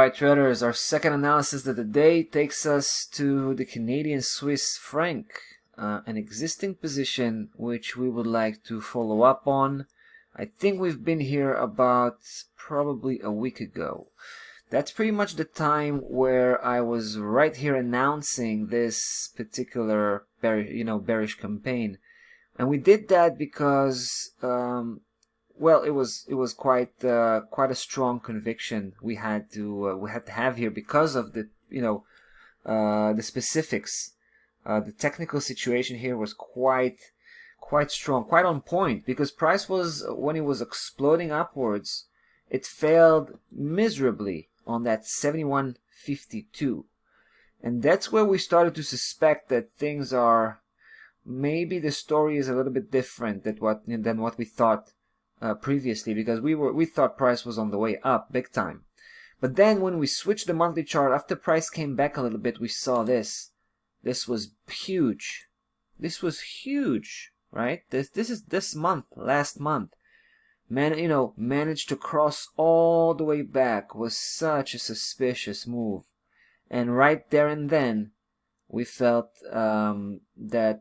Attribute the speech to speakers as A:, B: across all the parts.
A: Alright traders, our second analysis of the day takes us to the Canadian Swiss franc, an existing position which we would like to follow up on. I think we've been here about probably a week ago. That's pretty much the time where I was right here announcing this particular bearish campaign, and we did that because well, it was quite a strong conviction we had to have here because of the the specifics. The technical situation here was quite strong, quite on point, because price was, when it was exploding upwards, it failed miserably on that 71.52, and that's where we started to suspect that things are, maybe the story is a little bit different than what we thought previously, because we thought price was on the way up big time. But then when we switched the monthly chart, after price came back a little bit, we saw this was huge. This was huge, right? This month, last month, managed to cross all the way back. Was such a suspicious move, and right there and then we felt that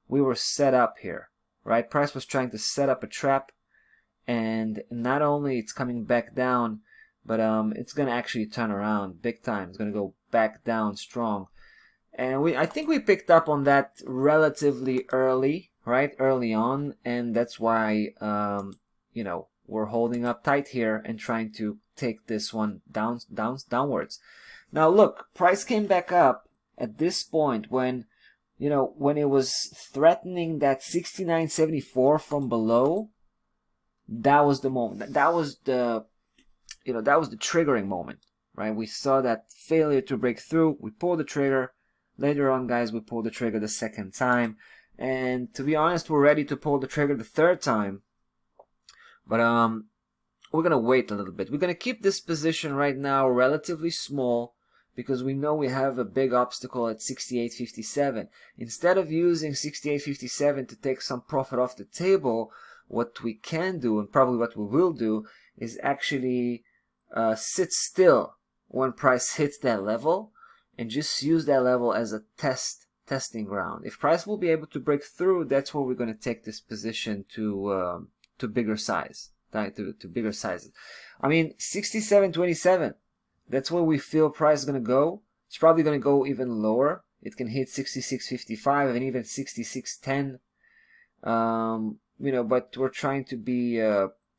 A: we were set up here. Right, price was trying to set up a trap, and not only it's coming back down, but it's gonna actually turn around big time. It's gonna go back down strong, and I think we picked up on that relatively early, right, early on, and that's why we're holding up tight here and trying to take this one downwards. Now look, price came back up at this point when it was threatening that 69.74 from below. That was the moment. That was the triggering moment, right? We saw that failure to break through. We pulled the trigger. Later on, guys, we pulled the trigger the second time, and to be honest, we're ready to pull the trigger the third time. But we're gonna wait a little bit. We're gonna keep this position right now relatively small, because we know we have a big obstacle at 68.57. Instead of using 68.57 to take some profit off the table, what we can do, and probably what we will do, is actually sit still when price hits that level and just use that level as a testing ground. If price will be able to break through, that's where we're going to take this position to bigger size, to bigger sizes. I mean, 67.27. That's where we feel price is going to go. It's probably going to go even lower. It can hit 66.55 and even 66.10. But we're trying to be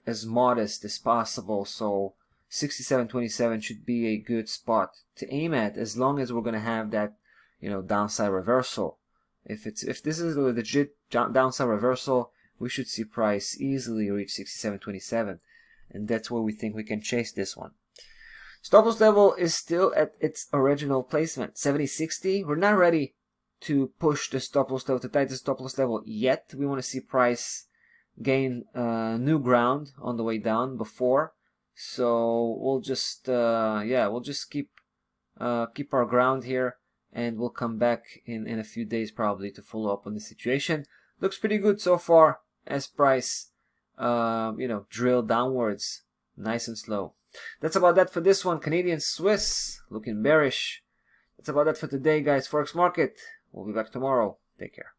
A: as modest as possible. So 67.27 should be a good spot to aim at, as long as we're going to have that, downside reversal. If this is a legit downside reversal, we should see price easily reach 67.27, and that's where we think we can chase this one. Stop loss level is still at its original placement, 70.60. We're not ready to push the stop loss level, to tighten the stop loss level yet. We want to see price gain new ground on the way down before. So we'll just keep our ground here, and we'll come back in a few days probably to follow up on the situation. Looks pretty good so far as price drilled downwards nice and slow. That's about that for this one. Canadian Swiss looking bearish. That's about that for today, guys. Forex market. We'll be back tomorrow. Take care.